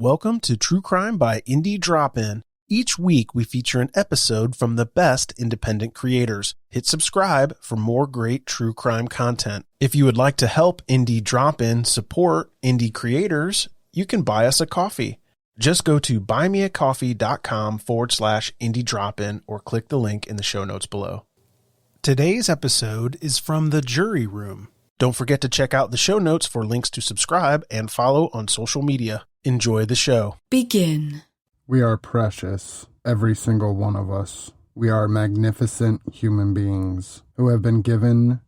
Welcome to True Crime by Indie Drop-In. Each week we feature an episode from the best independent creators. Hit subscribe for more great true crime content. If you would like to help Indie Drop-In support indie creators, you can buy us a coffee. Just go to buymeacoffee.com/indie drop-in or click the link in the show notes below. Today's episode is from the Jury Room. Don't forget to check out the show notes for links to subscribe and follow on social media. Enjoy the show. Begin. We are precious, every single one of us. We are magnificent human beings who have been given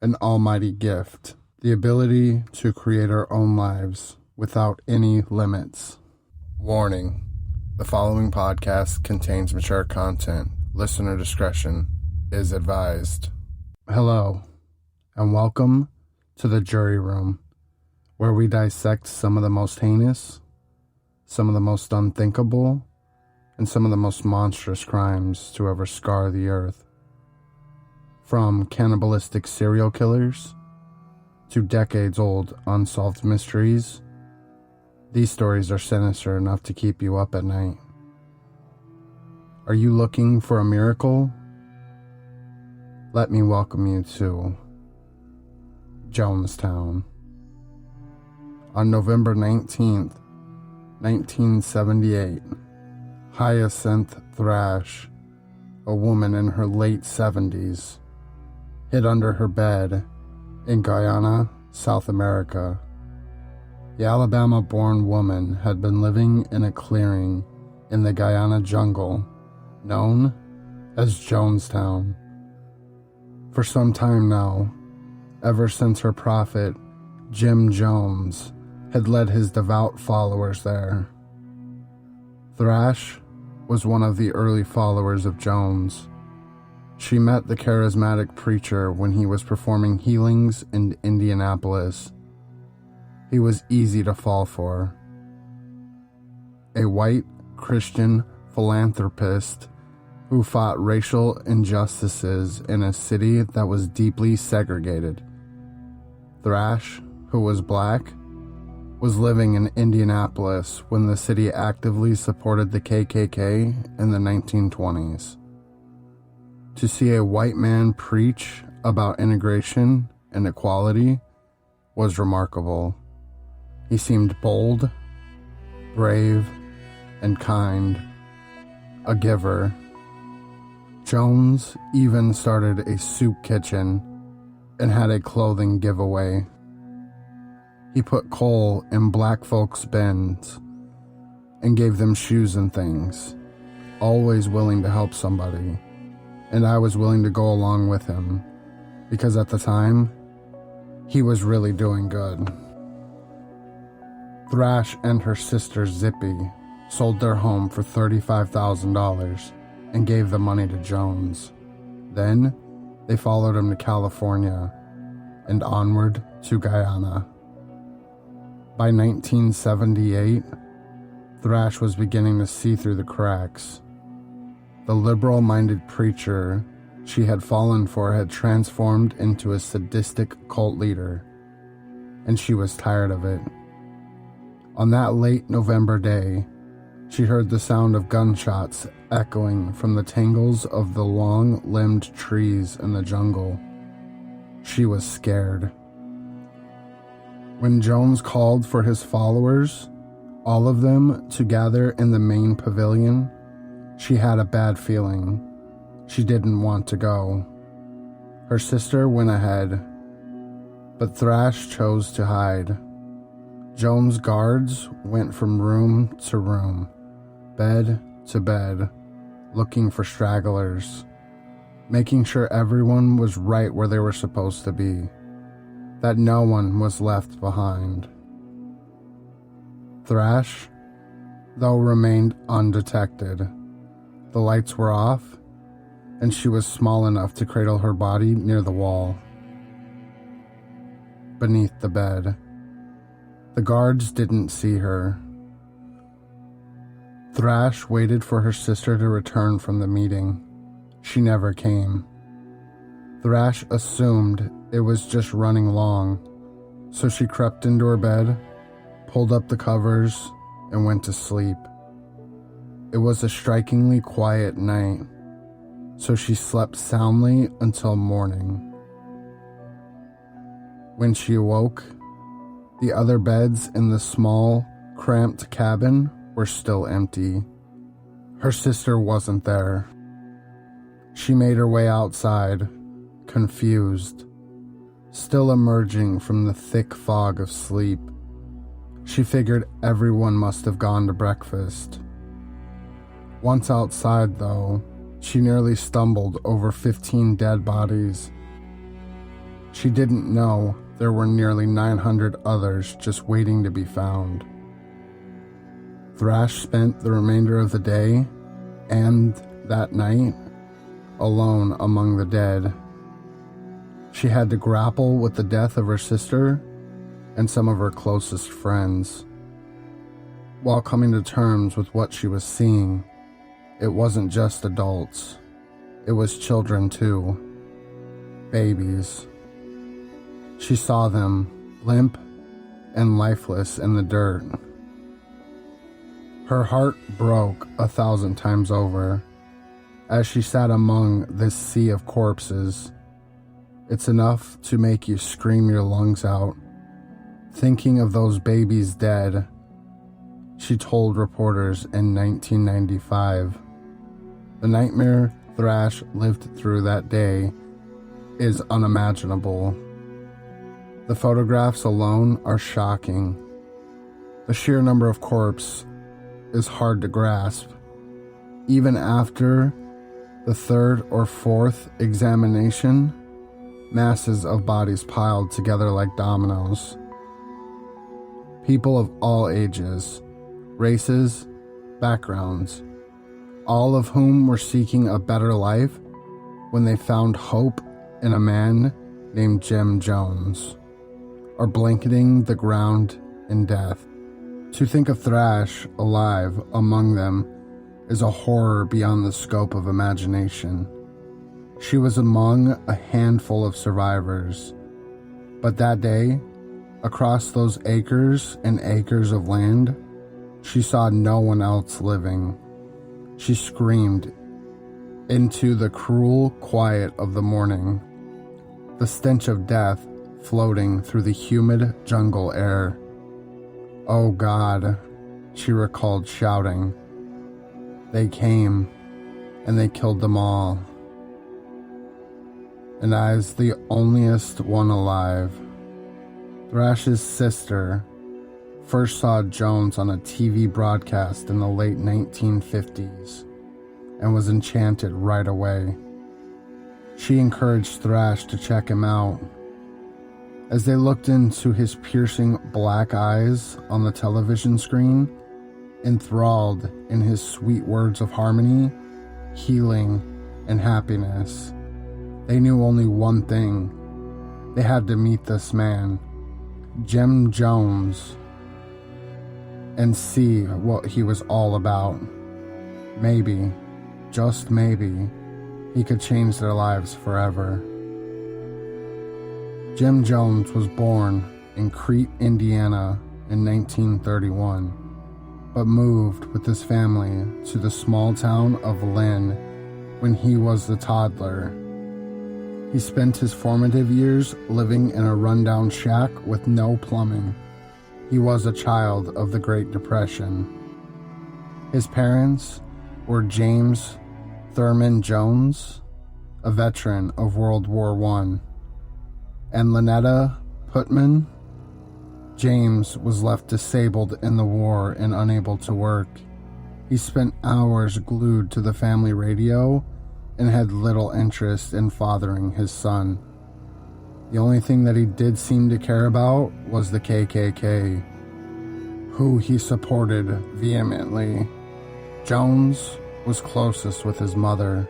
an almighty gift, the ability to create our own lives without any limits. Warning: the following podcast contains mature content. Listener discretion is advised. Hello, and welcome to the Jury Room, where we dissect some of the most heinous, some of the most unthinkable, and some of the most monstrous crimes to ever scar the earth. From cannibalistic serial killers to decades-old unsolved mysteries, these stories are sinister enough to keep you up at night. Are you looking for a miracle? Let me welcome you to Jonestown. On November 19th, 1978, Hyacinth Thrash, a woman in her late 70s, hid under her bed in Guyana, South America. The Alabama-born woman had been living in a clearing in the Guyana jungle known as Jonestown for some time now, ever since her prophet, Jim Jones, had led his devout followers there. Thrash was one of the early followers of Jones. She met the charismatic preacher when he was performing healings in Indianapolis. He was easy to fall for. A white Christian philanthropist who fought racial injustices in a city that was deeply segregated. Thrash, who was black, was living in Indianapolis when the city actively supported the KKK in the 1920s. To see a white man preach about integration and equality was remarkable. He seemed bold, brave, and kind, a giver. Jones even started a soup kitchen and had a clothing giveaway. He put coal in black folks' bins and gave them shoes and things, always willing to help somebody, and I was willing to go along with him, because at the time, he was really doing good. Thrash and her sister Zippy sold their home for $35,000 and gave the money to Jones. Then, they followed him to California and onward to Guyana. By 1978, Thrash was beginning to see through the cracks. The liberal-minded preacher she had fallen for had transformed into a sadistic cult leader, and she was tired of it. On that late November day, she heard the sound of gunshots echoing from the tangles of the long-limbed trees in the jungle. She was scared. When Jones called for his followers, all of them, to gather in the main pavilion, she had a bad feeling. She didn't want to go. Her sister went ahead, but Thrash chose to hide. Jones' guards went from room to room, bed to bed, looking for stragglers, making sure everyone was right where they were supposed to be, that no one was left behind. Thrash, though, remained undetected. The lights were off, and she was small enough to cradle her body near the wall, beneath the bed. The guards didn't see her. Thrash waited for her sister to return from the meeting. She never came. Thrash assumed it was just running long, so she crept into her bed, pulled up the covers, and went to sleep. It was a strikingly quiet night, so she slept soundly until morning. When she awoke, the other beds in the small, cramped cabin were still empty. Her sister wasn't there. She made her way outside, confused, still emerging from the thick fog of sleep. She figured everyone must have gone to breakfast. Once outside, though, she nearly stumbled over 15 dead bodies. She didn't know there were nearly 900 others just waiting to be found. Thrash spent the remainder of the day and that night alone among the dead. She had to grapple with the death of her sister and some of her closest friends. While coming to terms with what she was seeing, it wasn't just adults. It was children too. Babies. She saw them, limp and lifeless in the dirt. Her heart broke 1,000 times over as she sat among this sea of corpses. It's enough to make you scream your lungs out, thinking of those babies dead, she told reporters in 1995. The nightmare Thrash lived through that day is unimaginable. The photographs alone are shocking. The sheer number of corpses is hard to grasp. Even after the third or fourth examination, masses of bodies piled together like dominoes. People of all ages, races, backgrounds, all of whom were seeking a better life when they found hope in a man named Jim Jones, or blanketing the ground in death. To think of Thrash alive among them is a horror beyond the scope of imagination. She was among a handful of survivors, but that day, across those acres and acres of land, she saw no one else living. She screamed into the cruel quiet of the morning, the stench of death floating through the humid jungle air. "Oh God," she recalled shouting. "They came, and they killed them all." And as the onlyest one alive, Thrash's sister first saw Jones on a TV broadcast in the late 1950s and was enchanted right away. She encouraged Thrash to check him out. As they looked into his piercing black eyes on the television screen, enthralled in his sweet words of harmony, healing, and happiness, they knew only one thing. They had to meet this man, Jim Jones, and see what he was all about. Maybe, just maybe, he could change their lives forever. Jim Jones was born in Crete, Indiana in 1931, but moved with his family to the small town of Lynn when he was a toddler. He spent his formative years living in a rundown shack with no plumbing. He was a child of the Great Depression. His parents were James Thurman Jones, a veteran of World War I, and Lynetta Putman. James was left disabled in the war and unable to work. He spent hours glued to the family radio and had little interest in fathering his son. The only thing that he did seem to care about was the KKK, who he supported vehemently. Jones was closest with his mother.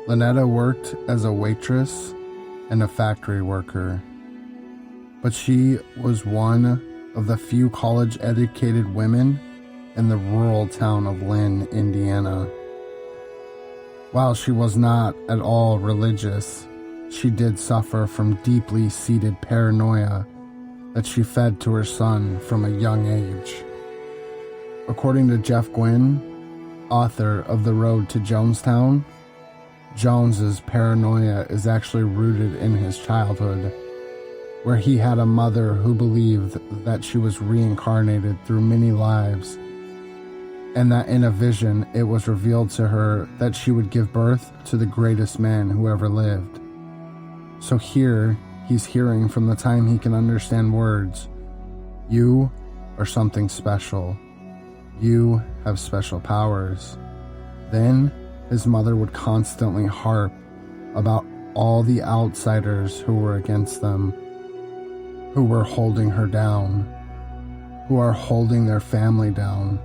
Lynetta worked as a waitress and a factory worker, but she was one of the few college-educated women in the rural town of Lynn, Indiana. While she was not at all religious, she did suffer from deeply seated paranoia that she fed to her son from a young age. According to Jeff Gwynne, author of The Road to Jonestown, Jones's paranoia is actually rooted in his childhood, where he had a mother who believed that she was reincarnated through many lives, and that in a vision it was revealed to her that she would give birth to the greatest man who ever lived. So here, he's hearing from the time he can understand words, "You are something special. You have special powers." Then, his mother would constantly harp about all the outsiders who were against them, who were holding her down, who are holding their family down.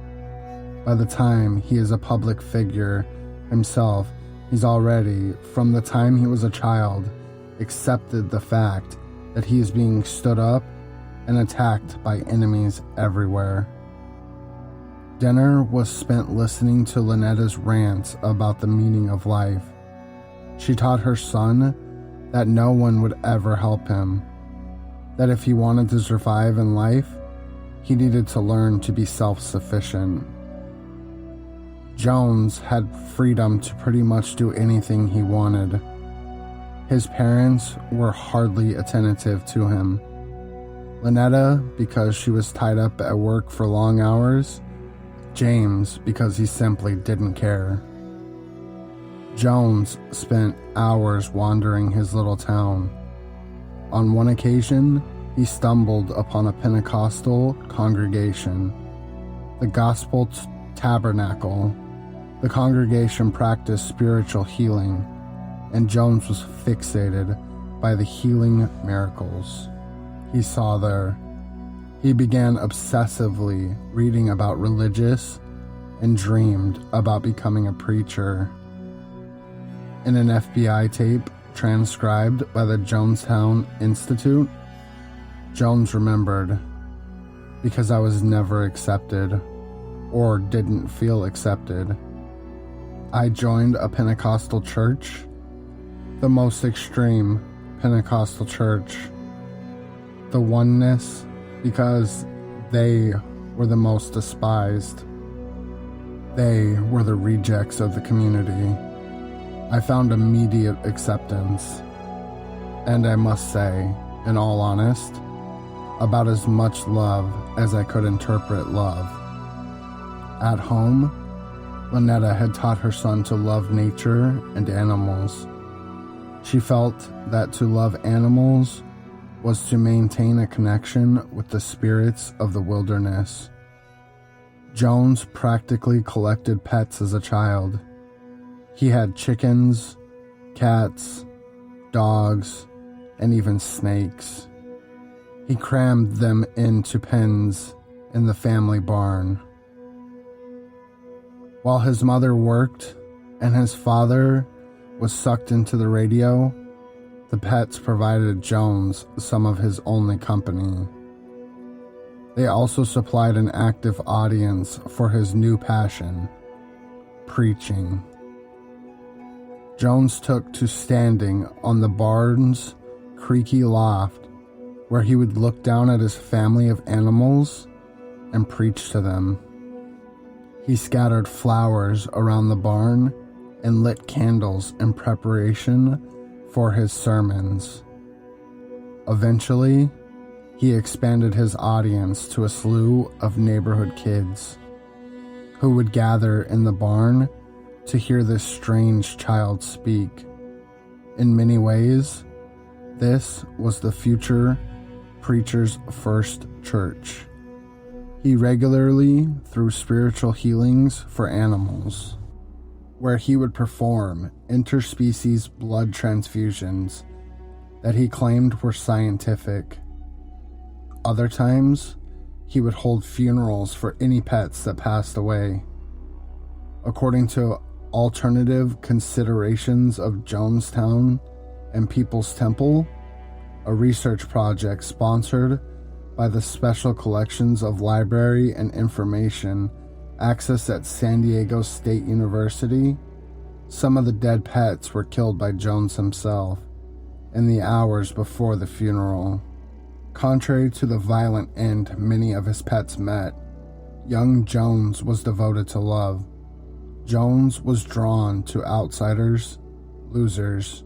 By the time he is a public figure himself, he's already, from the time he was a child, accepted the fact that he is being stood up and attacked by enemies everywhere. Dinner was spent listening to Lynetta's rants about the meaning of life. She taught her son that no one would ever help him, that if he wanted to survive in life, he needed to learn to be self-sufficient. Jones had freedom to pretty much do anything he wanted. His parents were hardly attentive to him. Lynetta, because she was tied up at work for long hours, James, because he simply didn't care. Jones spent hours wandering his little town. On one occasion, he stumbled upon a Pentecostal congregation, the Gospel Tabernacle. The congregation practiced spiritual healing, and Jones was fixated by the healing miracles he saw there. He began obsessively reading about religious and dreamed about becoming a preacher. In an FBI tape transcribed by the Jonestown Institute, Jones remembered, "Because I was never accepted, or didn't feel accepted, I joined a Pentecostal church, the most extreme Pentecostal church, the oneness, because they were the most despised. They were the rejects of the community. I found immediate acceptance, and I must say, in all honest, about as much love as I could interpret love. At home, Lynetta had taught her son to love nature and animals. She felt that to love animals was to maintain a connection with the spirits of the wilderness. Jones practically collected pets as a child. He had chickens, cats, dogs, and even snakes. He crammed them into pens in the family barn. While his mother worked and his father was sucked into the radio, the pets provided Jones some of his only company. They also supplied an active audience for his new passion, preaching. Jones took to standing on the barn's creaky loft, where he would look down at his family of animals and preach to them. He scattered flowers around the barn and lit candles in preparation for his sermons. Eventually, he expanded his audience to a slew of neighborhood kids who would gather in the barn to hear this strange child speak. In many ways, this was the future preacher's first church. He regularly threw spiritual healings for animals, where he would perform interspecies blood transfusions that he claimed were scientific. Other times, he would hold funerals for any pets that passed away. According to alternative considerations of Jonestown and People's Temple, a research project sponsored by the Special Collections of Library and Information accessed at San Diego State University, some of the dead pets were killed by Jones himself in the hours before the funeral. Contrary to the violent end many of his pets met, Young Jones was devoted to love. Jones was drawn to outsiders, losers,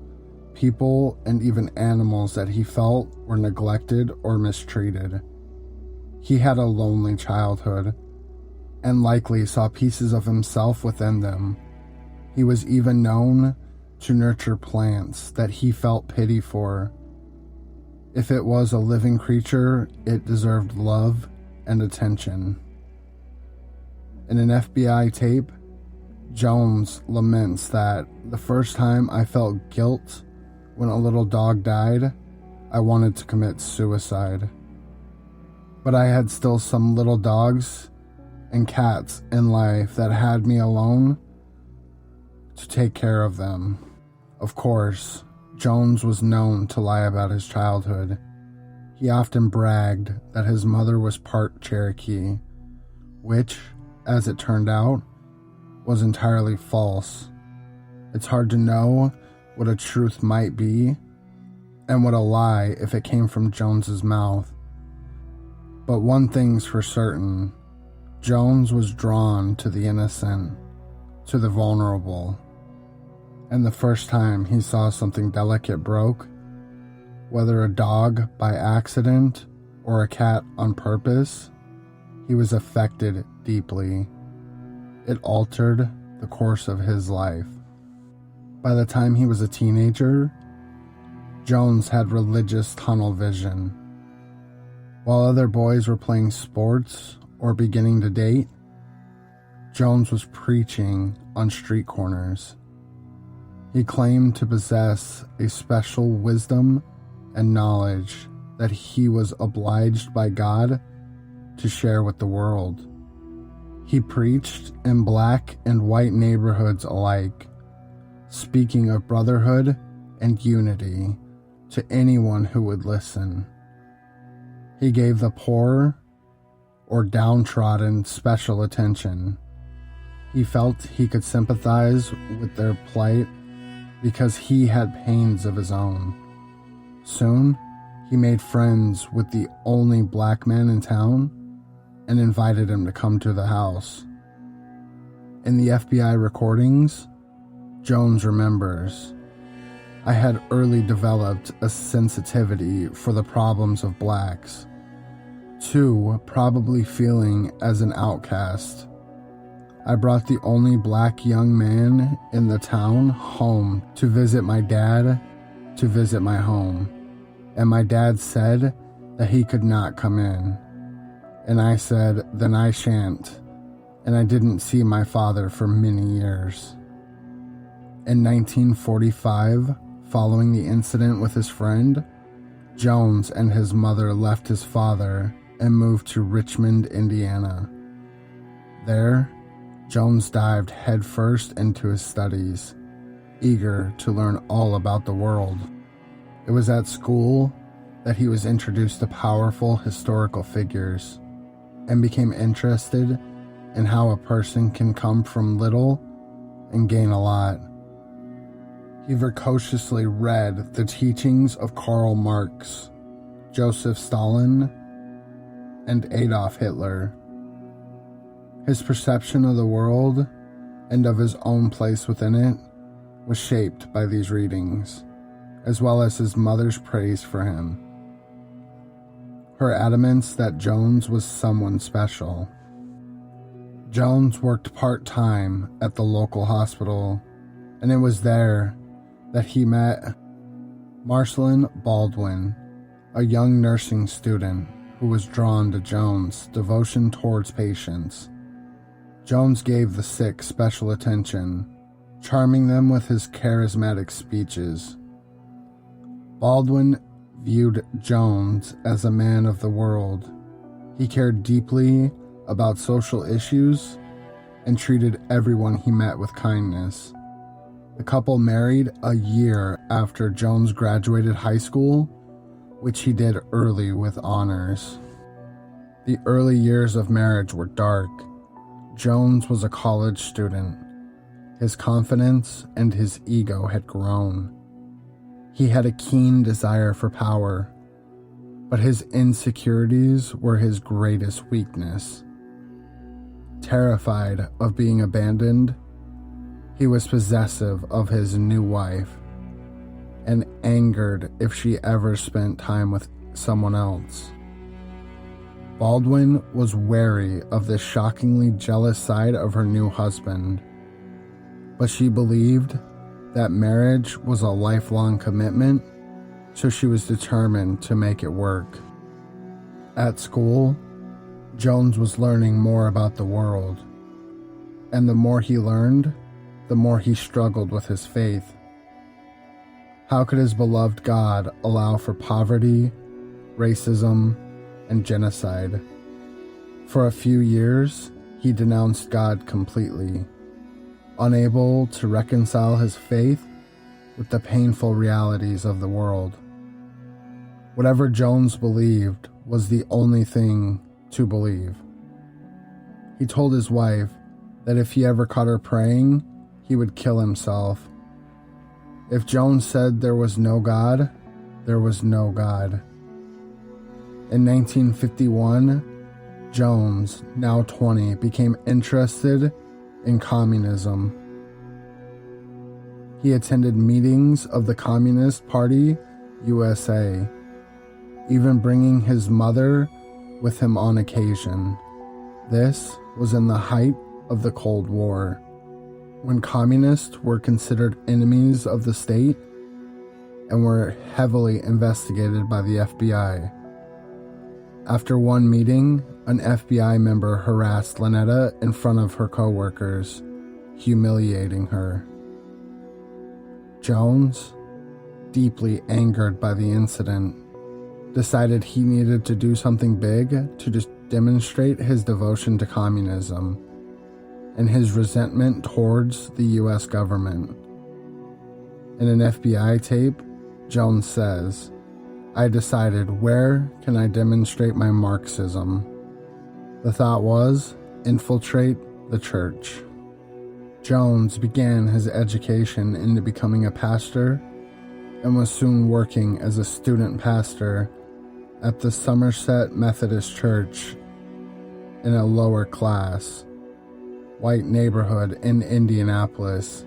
people, and even animals that he felt were neglected or mistreated. He had a lonely childhood, and likely saw pieces of himself within them. He was even known to nurture plants that he felt pity for. If it was a living creature, it deserved love and attention. In an FBI tape, Jones laments that the first time I felt guilt when a little dog died, I wanted to commit suicide. But I had still some little dogs and cats in life that had me alone to take care of them. Of course, Jones was known to lie about his childhood. He often bragged that his mother was part Cherokee, which, as it turned out, was entirely false. It's hard to know what a truth might be and what a lie if it came from Jones's mouth. But one thing's for certain, Jones was drawn to the innocent, to the vulnerable. And the first time he saw something delicate broke, whether a dog by accident or a cat on purpose, he was affected deeply. It altered the course of his life. By the time he was a teenager, Jones had religious tunnel vision. While other boys were playing sports or beginning to date, Jones was preaching on street corners. He claimed to possess a special wisdom and knowledge that he was obliged by God to share with the world. He preached in black and white neighborhoods alike, speaking of brotherhood and unity to anyone who would listen. He gave the poor or downtrodden special attention. He felt he could sympathize with their plight because he had pains of his own. Soon, he made friends with the only black man in town and invited him to come to the house. In the FBI recordings, Jones remembers, "I had early developed a sensitivity for the problems of blacks. Too, probably feeling as an outcast. I brought the only black young man in the town home to visit my dad, to visit my home. And my dad said that he could not come in. And I said, then I shan't. And I didn't see my father for many years." In 1945, following the incident with his friend, Jones and his mother left his father and moved to Richmond, Indiana. There, Jones dived headfirst into his studies, eager to learn all about the world. It was at school that he was introduced to powerful historical figures and became interested in how a person can come from little and gain a lot. He voraciously read the teachings of Karl Marx, Joseph Stalin, and Adolf Hitler. His perception of the world and of his own place within it was shaped by these readings, as well as his mother's praise for him. Her adamance that Jones was someone special. Jones worked part-time at the local hospital, and it was there that he met Marceline Baldwin, a young nursing student who was drawn to Jones' devotion towards patients. Jones gave the sick special attention, charming them with his charismatic speeches. Baldwin viewed Jones as a man of the world. He cared deeply about social issues and treated everyone he met with kindness. The couple married a year after Jones graduated high school, which he did early with honors. The early years of marriage were dark. Jones was a college student. His confidence and his ego had grown. He had a keen desire for power, but his insecurities were his greatest weakness. Terrified of being abandoned, he was possessive of his new wife and angered if she ever spent time with someone else. Baldwin was wary of this shockingly jealous side of her new husband, but she believed that marriage was a lifelong commitment, so she was determined to make it work. At school, Jones was learning more about the world, and the more he learned, the more he struggled with his faith. How could his beloved God allow for poverty, racism, and genocide? For a few years, he denounced God completely, unable to reconcile his faith with the painful realities of the world. Whatever Jones believed was the only thing to believe. He told his wife that if he ever caught her praying, he would kill himself. If Jones said there was no God, there was no God. In 1951, Jones, now 20, became interested in communism. He attended meetings of the Communist Party USA, even bringing his mother with him on occasion. This was in the height of the Cold War, when communists were considered enemies of the state and were heavily investigated by the FBI. After one meeting, an FBI member harassed Lynetta in front of her coworkers, humiliating her. Jones, deeply angered by the incident, decided he needed to do something big to just demonstrate his devotion to communism and his resentment towards the US government. In an FBI tape, Jones says, "I decided, where can I demonstrate my Marxism?" The thought was, infiltrate the church. Jones began his education into becoming a pastor and was soon working as a student pastor at the Somerset Methodist Church in a lower class, white neighborhood in Indianapolis.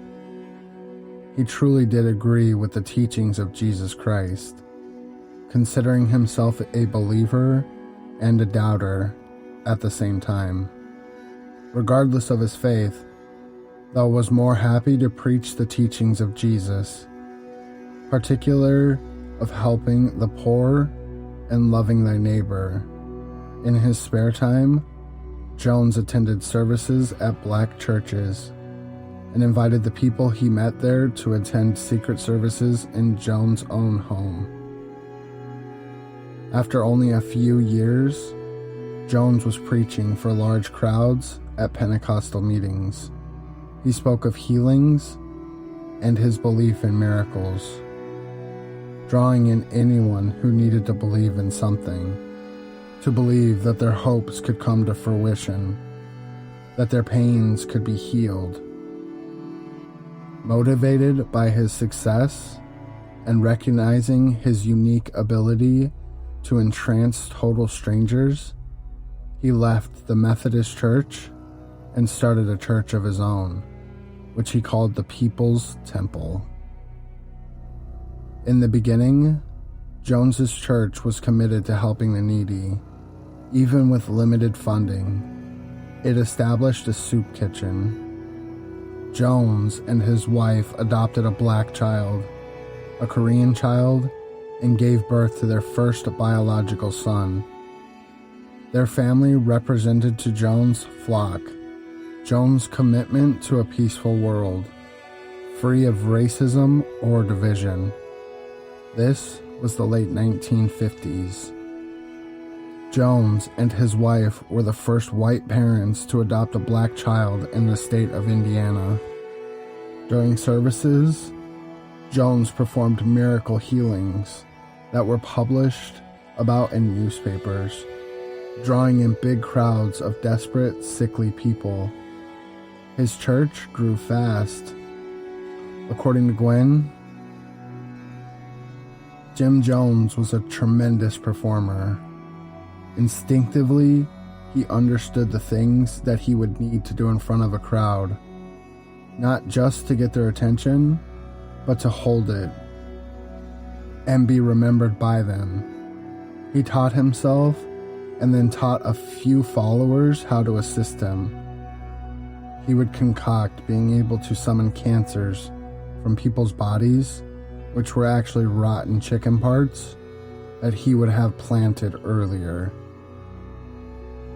He truly did agree with the teachings of Jesus Christ, considering himself a believer and a doubter at the same time. Regardless of his faith, though, was more happy to preach the teachings of Jesus, particular of helping the poor and loving thy neighbor. In his spare time, Jones attended services at black churches and invited the people he met there to attend secret services in Jones' own home. After only a few years, Jones was preaching for large crowds at Pentecostal meetings. He spoke of healings and his belief in miracles, drawing in anyone who needed to believe in something, to believe that their hopes could come to fruition, that their pains could be healed. Motivated by his success and recognizing his unique ability to entrance total strangers, he left the Methodist Church and started a church of his own, which he called the People's Temple. In the beginning, Jones's church was committed to helping the needy, even with limited funding. It established a soup kitchen. Jones and his wife adopted a black child, a Korean child, and gave birth to their first biological son. Their family represented to Jones' flock Jones' commitment to a peaceful world, free of racism or division. This was the late 1950s. Jones and his wife were the first white parents to adopt a black child in the state of Indiana. During services, Jones performed miracle healings that were published about in newspapers, drawing in big crowds of desperate, sickly people. His church grew fast. According to Gwen, Jim Jones was a tremendous performer. Instinctively, he understood the things that he would need to do in front of a crowd, not just to get their attention, but to hold it and be remembered by them. He taught himself and then taught a few followers how to assist him. He would concoct being able to summon cancers from people's bodies, which were actually rotten chicken parts that he would have planted earlier.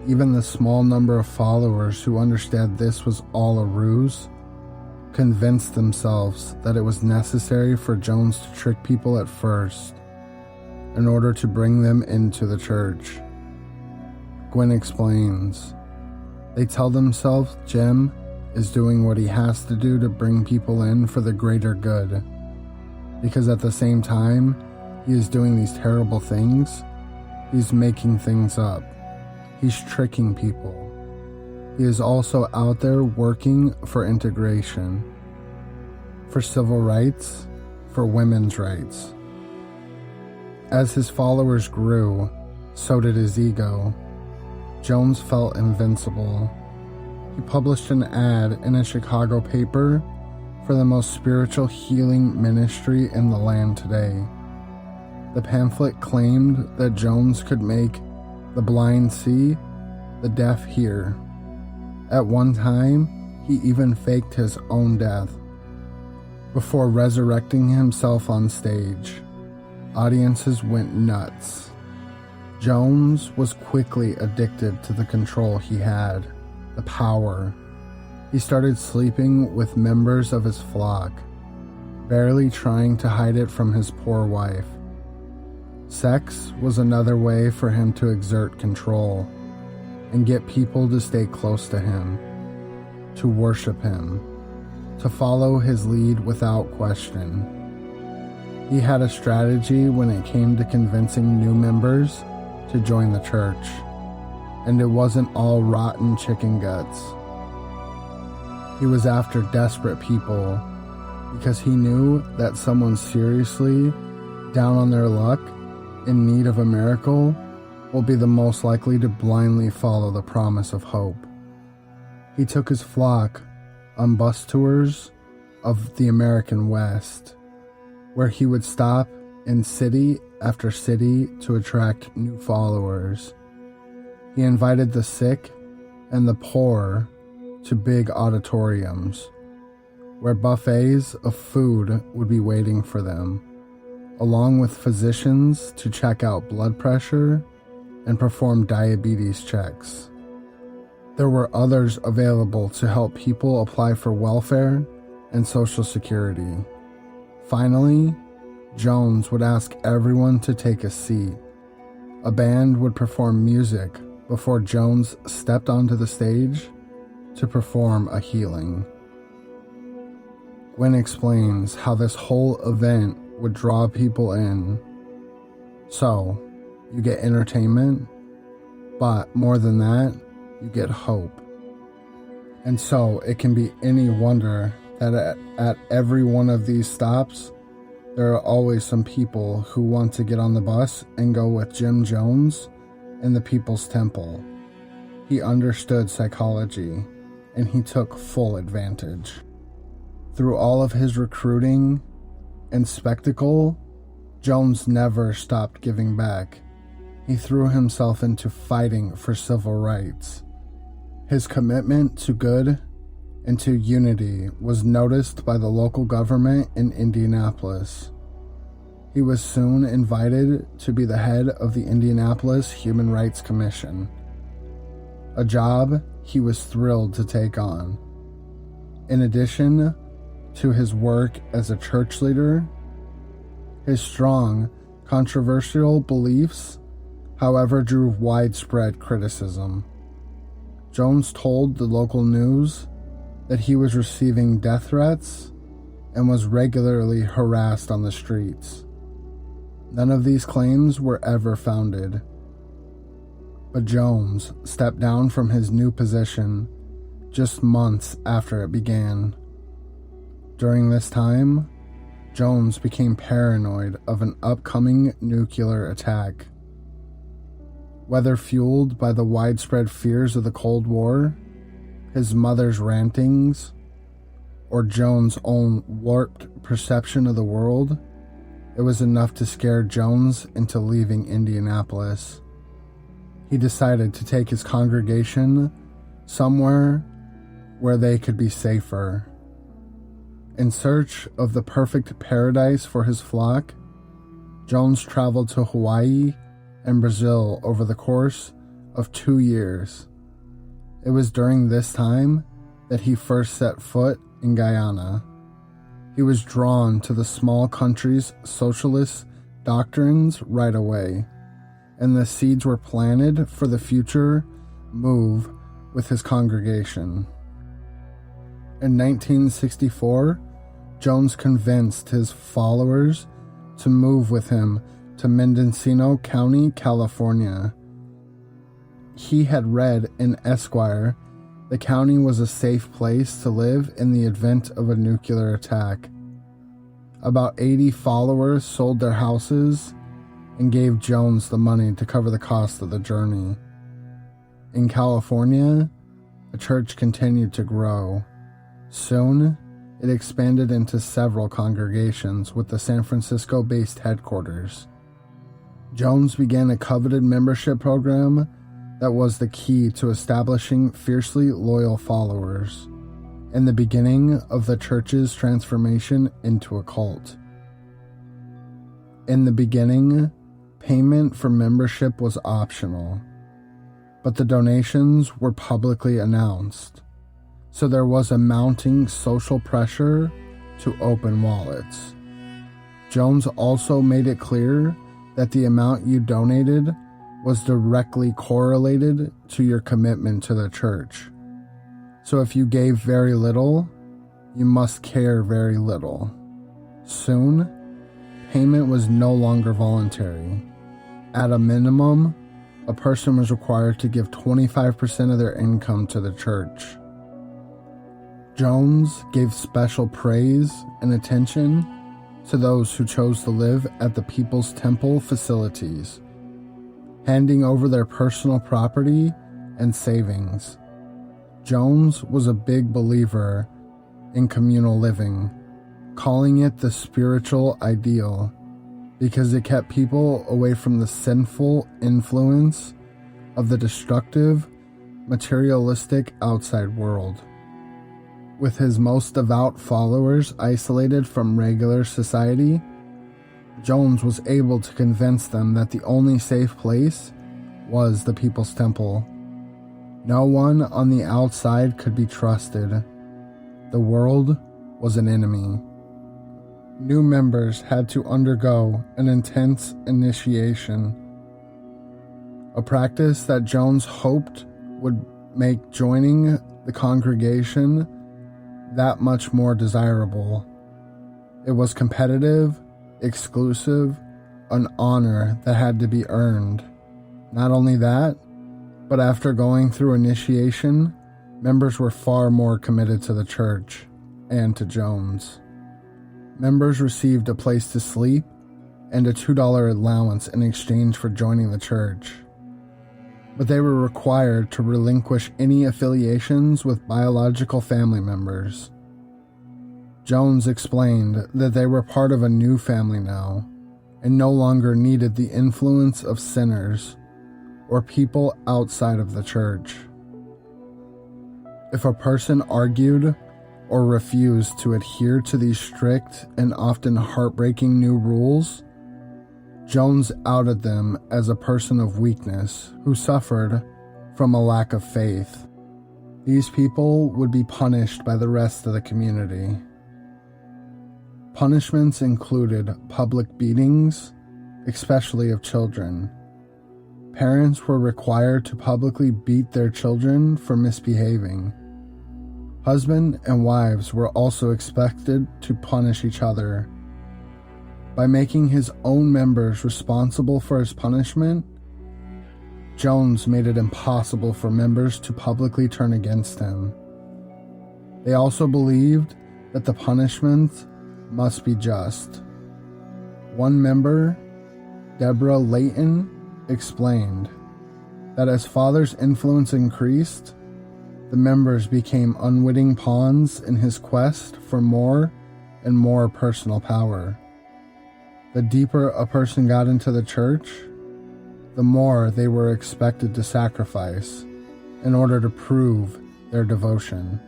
Even the small number of followers who understood this was all a ruse convinced themselves that it was necessary for Jones to trick people at first in order to bring them into the church. Gwen explains, they tell themselves Jim is doing what he has to do to bring people in for the greater good, because at the same time he is doing these terrible things, he's making things up. He's tricking people. He is also out there working for integration, for civil rights, for women's rights. As his followers grew, so did his ego. Jones felt invincible. He published an ad in a Chicago paper for the most spiritual healing ministry in the land today. The pamphlet claimed that Jones could make the blind see, the deaf hear. At one time, he even faked his own death before resurrecting himself on stage. Audiences went nuts. Jones was quickly addicted to the control he had, the power. He started sleeping with members of his flock, barely trying to hide it from his poor wife. Sex was another way for him to exert control and get people to stay close to him, to worship him, to follow his lead without question. He had a strategy when it came to convincing new members to join the church, and it wasn't all rotten chicken guts. He was after desperate people because he knew that someone seriously down on their luck, in need of a miracle, will be the most likely to blindly follow the promise of hope. He took his flock on bus tours of the American West, where he would stop in city after city to attract new followers. He invited the sick and the poor to big auditoriums, where buffets of food would be waiting for them, along with physicians to check out blood pressure and perform diabetes checks. There were others available to help people apply for welfare and Social Security. Finally, Jones would ask everyone to take a seat. A band would perform music before Jones stepped onto the stage to perform a healing. Gwen explains how this whole event would draw people in. So, you get entertainment, but more than that, you get hope. And so, it can be any wonder that at every one of these stops, there are always some people who want to get on the bus and go with Jim Jones in the People's Temple. He understood psychology, and he took full advantage. Through all of his recruiting and spectacle, Jones never stopped giving back. He threw himself into fighting for civil rights. His commitment to good and to unity was noticed by the local government in Indianapolis. He was soon invited to be the head of the Indianapolis Human Rights Commission, a job he was thrilled to take on. In addition to his work as a church leader, his strong, controversial beliefs, however, drew widespread criticism. Jones told the local news that he was receiving death threats and was regularly harassed on the streets. None of these claims were ever founded. But Jones stepped down from his new position just months after it began. During this time, Jones became paranoid of an upcoming nuclear attack. Whether fueled by the widespread fears of the Cold War, his mother's rantings, or Jones' own warped perception of the world, it was enough to scare Jones into leaving Indianapolis. He decided to take his congregation somewhere where they could be safer. In search of the perfect paradise for his flock, Jones traveled to Hawaii and Brazil over the course of 2 years. It was during this time that he first set foot in Guyana. He was drawn to the small country's socialist doctrines right away, and the seeds were planted for the future move with his congregation. In 1964, Jones convinced his followers to move with him to Mendocino County, California. He had read in Esquire the county was a safe place to live in the event of a nuclear attack. About 80 followers sold their houses and gave Jones the money to cover the cost of the journey. In California, the church continued to grow. Soon, it expanded into several congregations with the San Francisco-based headquarters. Jones began a coveted membership program that was the key to establishing fiercely loyal followers and the beginning of the church's transformation into a cult. In the beginning, payment for membership was optional, but the donations were publicly announced, so there was a mounting social pressure to open wallets. Jones also made it clear that the amount you donated was directly correlated to your commitment to the church. So if you gave very little, you must care very little. Soon, payment was no longer voluntary. At a minimum, a person was required to give 25% of their income to the church. Jones gave special praise and attention to those who chose to live at the People's Temple facilities, handing over their personal property and savings. Jones was a big believer in communal living, calling it the spiritual ideal because it kept people away from the sinful influence of the destructive, materialistic outside world. With his most devout followers isolated from regular society, Jones was able to convince them that the only safe place was the People's Temple. No one on the outside could be trusted. The world was an enemy. New members had to undergo an intense initiation, a practice that Jones hoped would make joining the congregation that much more desirable. It was competitive, exclusive, an honor that had to be earned. Not only that, but after going through initiation, members were far more committed to the church and to Jones. Members received a place to sleep and a $2 allowance in exchange for joining the church. But they were required to relinquish any affiliations with biological family members. Jones explained that they were part of a new family now, and no longer needed the influence of sinners or people outside of the church. If a person argued or refused to adhere to these strict and often heartbreaking new rules, Jones outed them as a person of weakness who suffered from a lack of faith. These people would be punished by the rest of the community. Punishments included public beatings, especially of children. Parents were required to publicly beat their children for misbehaving. Husband and wives were also expected to punish each other. By making his own members responsible for his punishment, Jones made it impossible for members to publicly turn against him. They also believed that the punishment must be just. One member, Deborah Layton, explained, that as Father's influence increased, the members became unwitting pawns in his quest for more and more personal power. The deeper a person got into the church, the more they were expected to sacrifice in order to prove their devotion.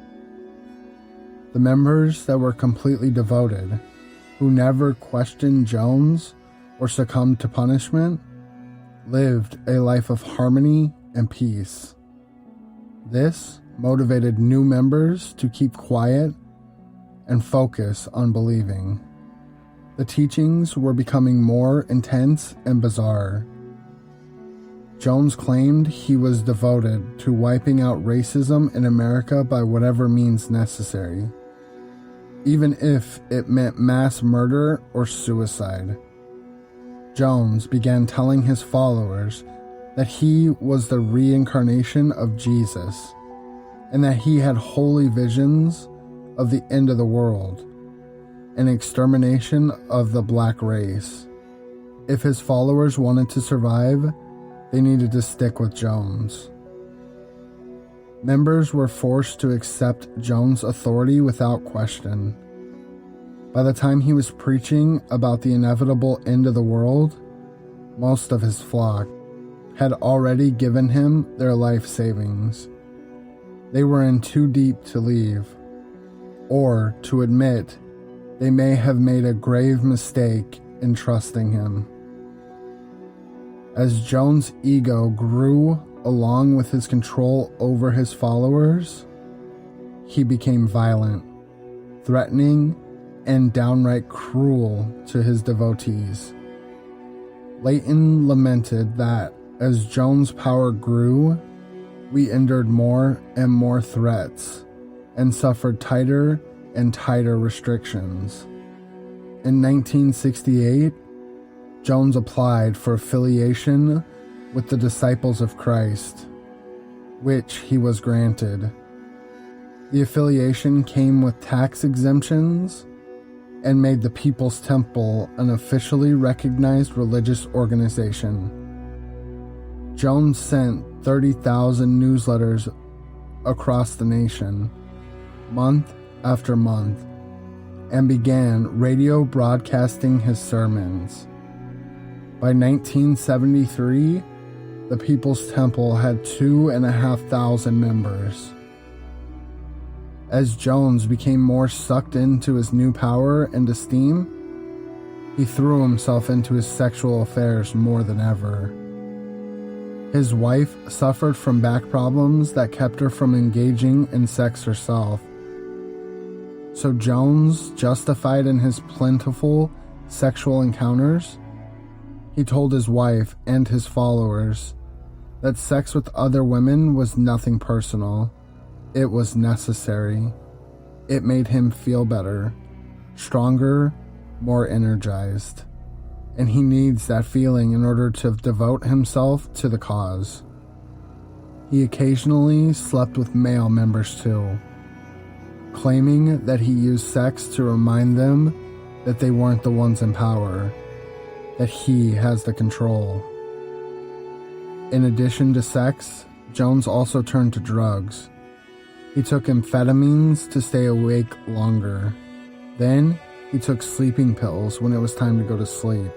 The members that were completely devoted, who never questioned Jones or succumbed to punishment, lived a life of harmony and peace. This motivated new members to keep quiet and focus on believing. The teachings were becoming more intense and bizarre. Jones claimed he was devoted to wiping out racism in America by whatever means necessary, even if it meant mass murder or suicide. Jones began telling his followers that he was the reincarnation of Jesus, and that he had holy visions of the end of the world, an extermination of the black race. If his followers wanted to survive, they needed to stick with Jones. Members were forced to accept Jones' authority without question. By the time he was preaching about the inevitable end of the world, most of his flock had already given him their life savings. They were in too deep to leave, or to admit they may have made a grave mistake in trusting him. As Jones' ego grew along with his control over his followers, he became violent, threatening, and downright cruel to his devotees. Layton lamented that as Jones' power grew, we endured more and more threats and suffered tighter and tighter restrictions. In 1968, Jones applied for affiliation with the Disciples of Christ, which he was granted. The affiliation came with tax exemptions and made the People's Temple an officially recognized religious organization. Jones sent 30,000 newsletters across the nation, month after month, and began radio broadcasting his sermons. By 1973, the People's Temple had 2,500 members. As Jones became more sucked into his new power and esteem, he threw himself into his sexual affairs more than ever. His wife suffered from back problems that kept her from engaging in sex herself. So Jones, justified in his plentiful sexual encounters, he told his wife and his followers that sex with other women was nothing personal. It was necessary. It made him feel better, stronger, more energized. And he needs that feeling in order to devote himself to the cause. He occasionally slept with male members too, claiming that he used sex to remind them that they weren't the ones in power, that he has the control. In addition to sex, Jones also turned to drugs. He took amphetamines to stay awake longer. Then, he took sleeping pills when it was time to go to sleep.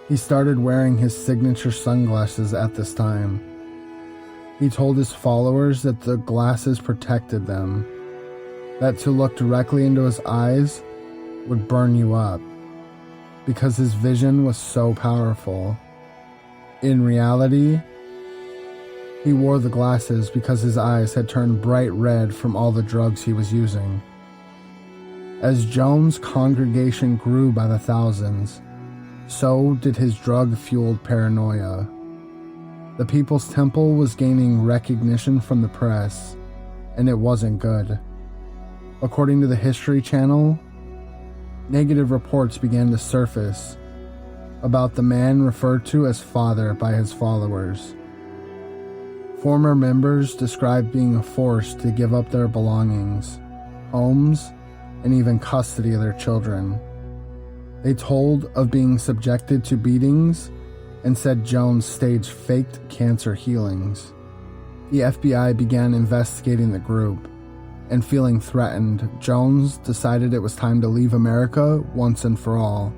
He started wearing his signature sunglasses at this time. He told his followers that the glasses protected them, that to look directly into his eyes would burn you up, because his vision was so powerful. In reality, he wore the glasses because his eyes had turned bright red from all the drugs he was using. As Jones' congregation grew by the thousands, so did his drug-fueled paranoia. The People's Temple was gaining recognition from the press, and it wasn't good. According to the History Channel, negative reports began to surface about the man referred to as Father by his followers. Former members described being forced to give up their belongings, homes, and even custody of their children. They told of being subjected to beatings, and said Jones staged faked cancer healings. The FBI began investigating the group, and feeling threatened, Jones decided it was time to leave America once and for all.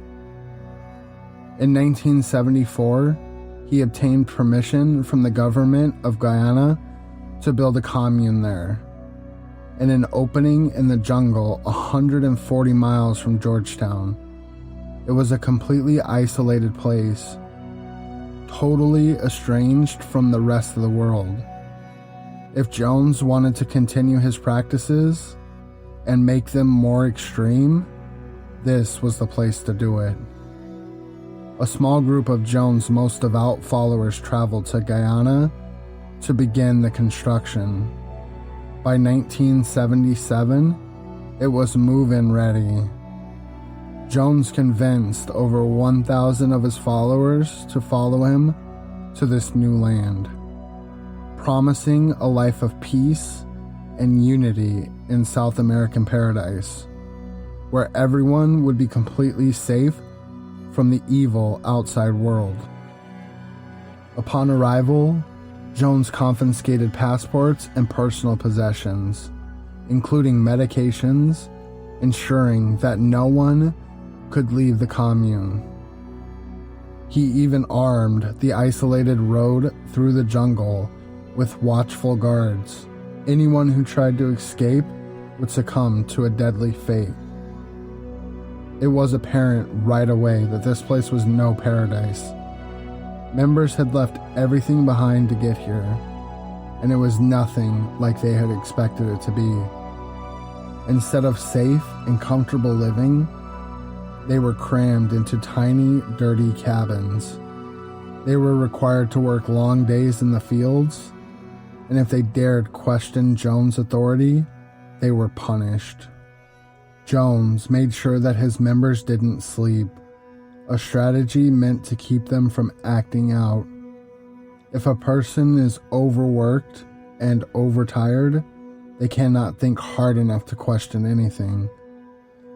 In 1974, he obtained permission from the government of Guyana to build a commune there, in an opening in the jungle 140 miles from Georgetown. It was a completely isolated place, totally estranged from the rest of the world. If Jones wanted to continue his practices and make them more extreme, this was the place to do it. A small group of Jones' most devout followers traveled to Guyana to begin the construction. By 1977, it was move-in ready. Jones convinced over 1,000 of his followers to follow him to this new land, promising a life of peace and unity in South American paradise, where everyone would be completely safe from the evil outside world. Upon arrival, Jones confiscated passports and personal possessions, including medications, ensuring that no one could leave the commune. He even armed the isolated road through the jungle with watchful guards. Anyone who tried to escape would succumb to a deadly fate. It was apparent right away that this place was no paradise. Members had left everything behind to get here, and it was nothing like they had expected it to be. Instead of safe and comfortable living, they were crammed into tiny, dirty cabins. They were required to work long days in the fields, and if they dared question Jones' authority, they were punished. Jones made sure that his members didn't sleep, a strategy meant to keep them from acting out. If a person is overworked and overtired, they cannot think hard enough to question anything,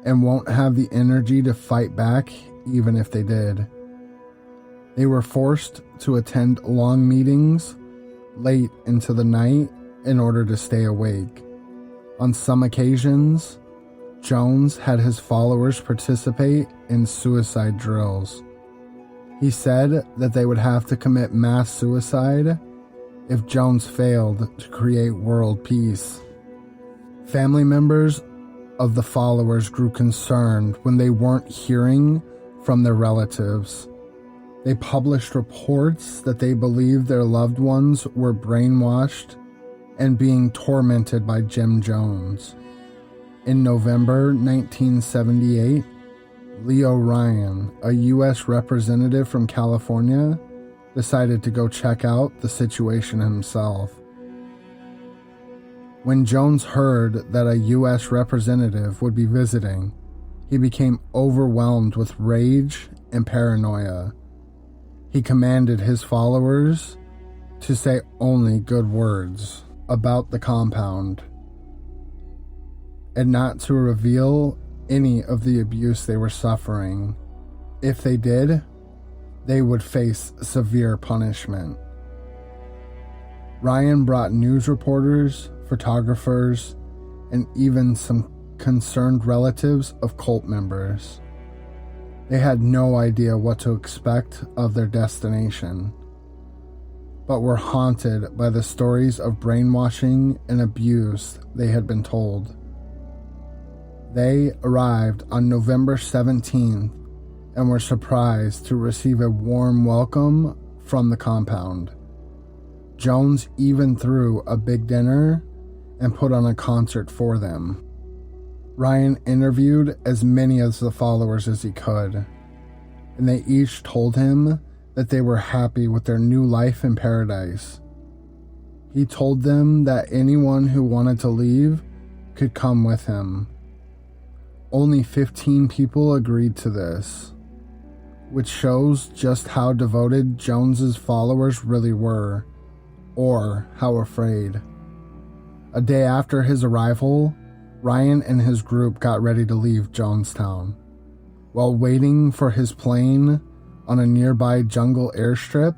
and won't have the energy to fight back even if they did. They were forced to attend long meetings late into the night in order to stay awake. On some occasions, Jones had his followers participate in suicide drills. He said that they would have to commit mass suicide if Jones failed to create world peace. Family members of the followers grew concerned when they weren't hearing from their relatives. They published reports that they believed their loved ones were brainwashed and being tormented by Jim Jones. In November 1978, Leo Ryan, a U.S. representative from California, decided to go check out the situation himself. When Jones heard that a U.S. representative would be visiting, he became overwhelmed with rage and paranoia. He commanded his followers to say only good words about the compound, and not to reveal any of the abuse they were suffering. If they did, they would face severe punishment. Ryan brought news reporters, photographers, and even some concerned relatives of cult members. They had no idea what to expect of their destination, but were haunted by the stories of brainwashing and abuse they had been told. They arrived on November 17th and were surprised to receive a warm welcome from the compound. Jones even threw a big dinner and put on a concert for them. Ryan interviewed as many of the followers as he could, and they each told him that they were happy with their new life in paradise. He told them that anyone who wanted to leave could come with him. Only 15 people agreed to this, which shows just how devoted Jones's followers really were, or how afraid. A day after his arrival, Ryan and his group got ready to leave Jonestown. While waiting for his plane, on a nearby jungle airstrip,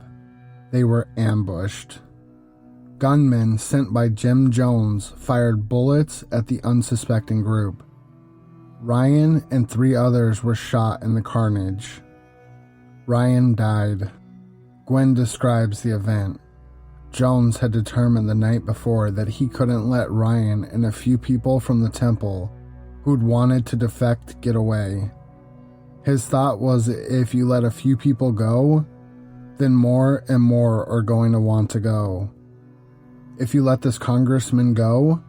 they were ambushed. Gunmen sent by Jim Jones fired bullets at the unsuspecting group. Ryan and 3 others were shot in the carnage. Ryan died. Gwen describes the event. Jones had determined the night before that he couldn't let Ryan and a few people from the temple who'd wanted to defect get away. His thought was, if you let a few people go, then more and more are going to want to go. If you let this congressman go,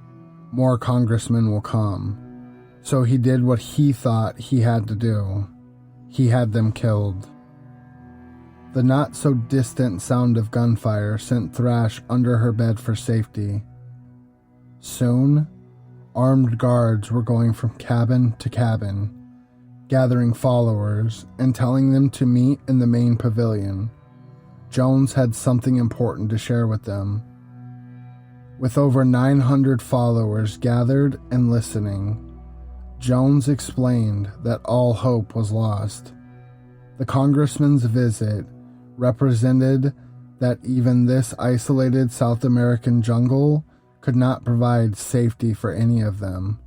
more congressmen will come. So he did what he thought he had to do. He had them killed. The not-so-distant sound of gunfire sent Thrash under her bed for safety. Soon, armed guards were going from cabin to cabin, gathering followers and telling them to meet in the main pavilion. Jones had something important to share with them. With over 900 followers gathered and listening, Jones explained that all hope was lost. The congressman's visit represented that even this isolated South American jungle could not provide safety for any of them,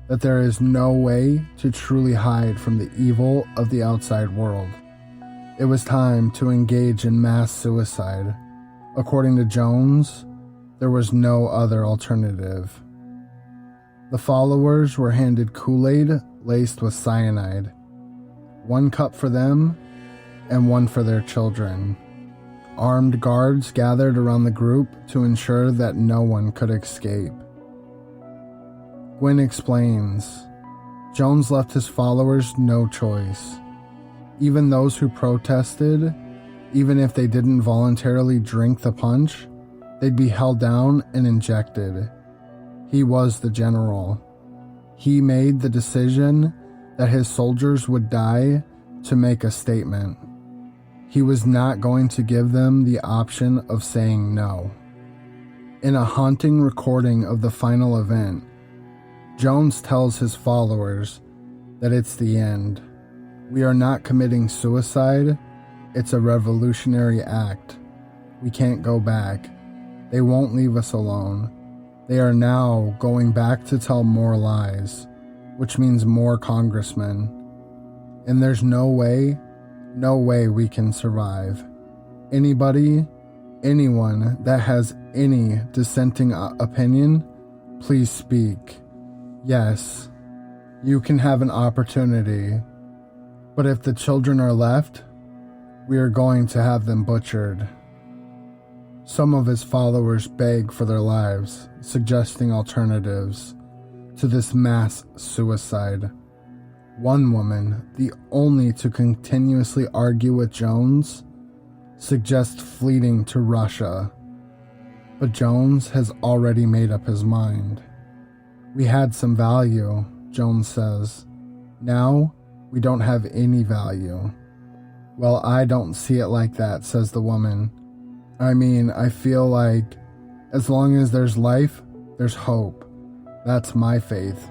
that there is no way to truly hide from the evil of the outside world. It was time to engage in mass suicide. According to Jones, there was no other alternative. The followers were handed Kool-Aid laced with cyanide, 1 cup for them and 1 for their children. Armed guards gathered around the group to ensure that no one could escape. Gwen explains, Jones left his followers no choice. Even those who protested, even if they didn't voluntarily drink the punch, they'd be held down and injected. He was the general. He made the decision that his soldiers would die to make a statement. He was not going to give them the option of saying no. In a haunting recording of the final event, Jones tells his followers that it's the end. We are not committing suicide, it's a revolutionary act. We can't go back. They won't leave us alone. They are now going back to tell more lies, which means more congressmen. And there's no way we can survive. Anybody, anyone that has any dissenting opinion, please speak. Yes, you can have an opportunity, but if the children are left, we are going to have them butchered. Some of his followers beg for their lives, suggesting alternatives to this mass suicide. One woman, the only to continuously argue with Jones, suggests fleeing to Russia. But Jones has already made up his mind. We had some value, Jones says. Now, we don't have any value. Well, I don't see it like that, says the woman. I mean, I feel like as long as there's life, there's hope. That's my faith.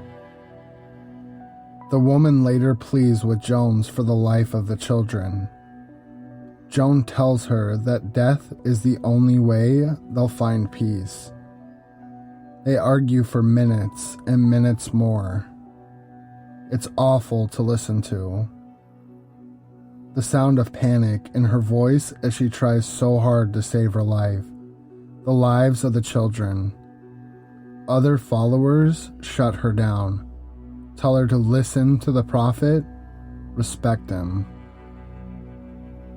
The woman later pleads with Jones for the life of the children. Joan tells her that death is the only way they'll find peace. They argue for minutes and minutes more. It's awful to listen to. The sound of panic in her voice as she tries so hard to save her life, the lives of the children. Other followers shut her down, tell her to listen to the prophet, respect him.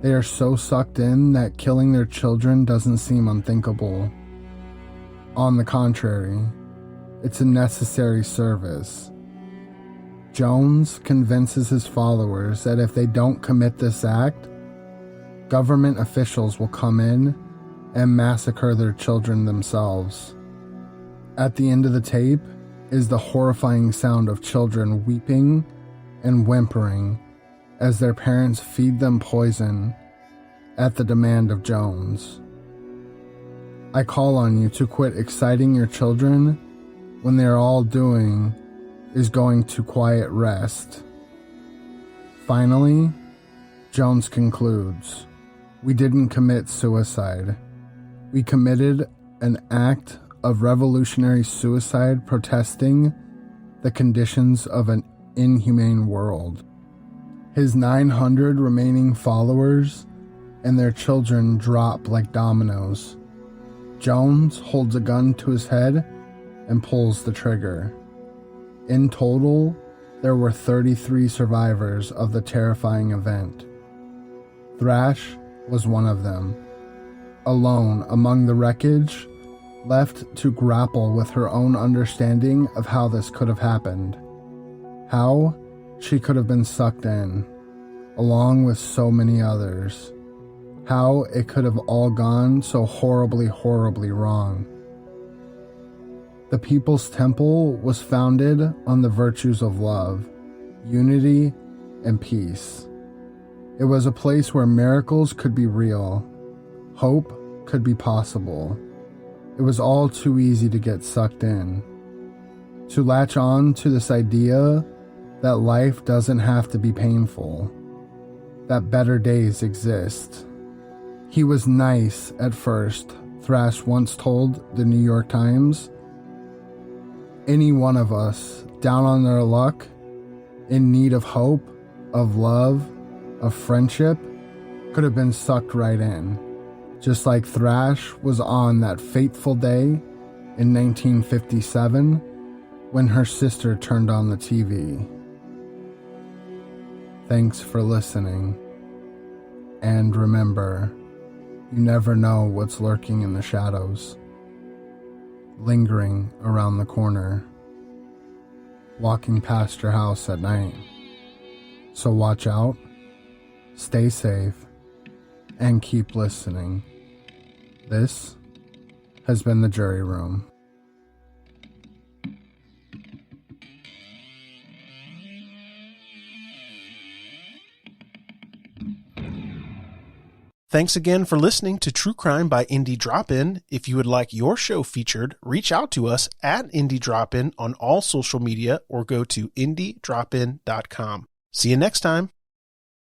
They are so sucked in that killing their children doesn't seem unthinkable. On the contrary, it's a necessary service. Jones convinces his followers that if they don't commit this act, government officials will come in and massacre their children themselves. At the end of the tape is the horrifying sound of children weeping and whimpering as their parents feed them poison at the demand of Jones. I call on you to quit exciting your children when they're all doing is going to quiet rest. Finally, Jones concludes, "We didn't commit suicide. We committed an act of revolutionary suicide protesting the conditions of an inhumane world." His 900 remaining followers and their children drop like dominoes. Jones holds a gun to his head and pulls the trigger. In total, there were 33 survivors of the terrifying event. Thrash was one of them, alone among the wreckage, left to grapple with her own understanding of how this could have happened. How she could have been sucked in, along with so many others. How it could have all gone so horribly, horribly wrong. The People's Temple was founded on the virtues of love, unity, and peace. It was a place where miracles could be real, hope could be possible. It was all too easy to get sucked in, to latch on to this idea that life doesn't have to be painful, that better days exist. He was nice at first, Thrash once told the New York Times. Any one of us, down on their luck, in need of hope, of love, of friendship, could have been sucked right in, just like Thrash was on that fateful day in 1957 when her sister turned on the TV. Thanks for listening, and remember, you never know what's lurking in the shadows, lingering around the corner, walking past your house at night. So watch out, stay safe, and keep listening. This has been The Jury Room. Thanks again for listening to True Crime by Indie Drop-In. If you would like your show featured, reach out to us at Indie Drop-In on all social media or go to indiedropin.com. See you next time.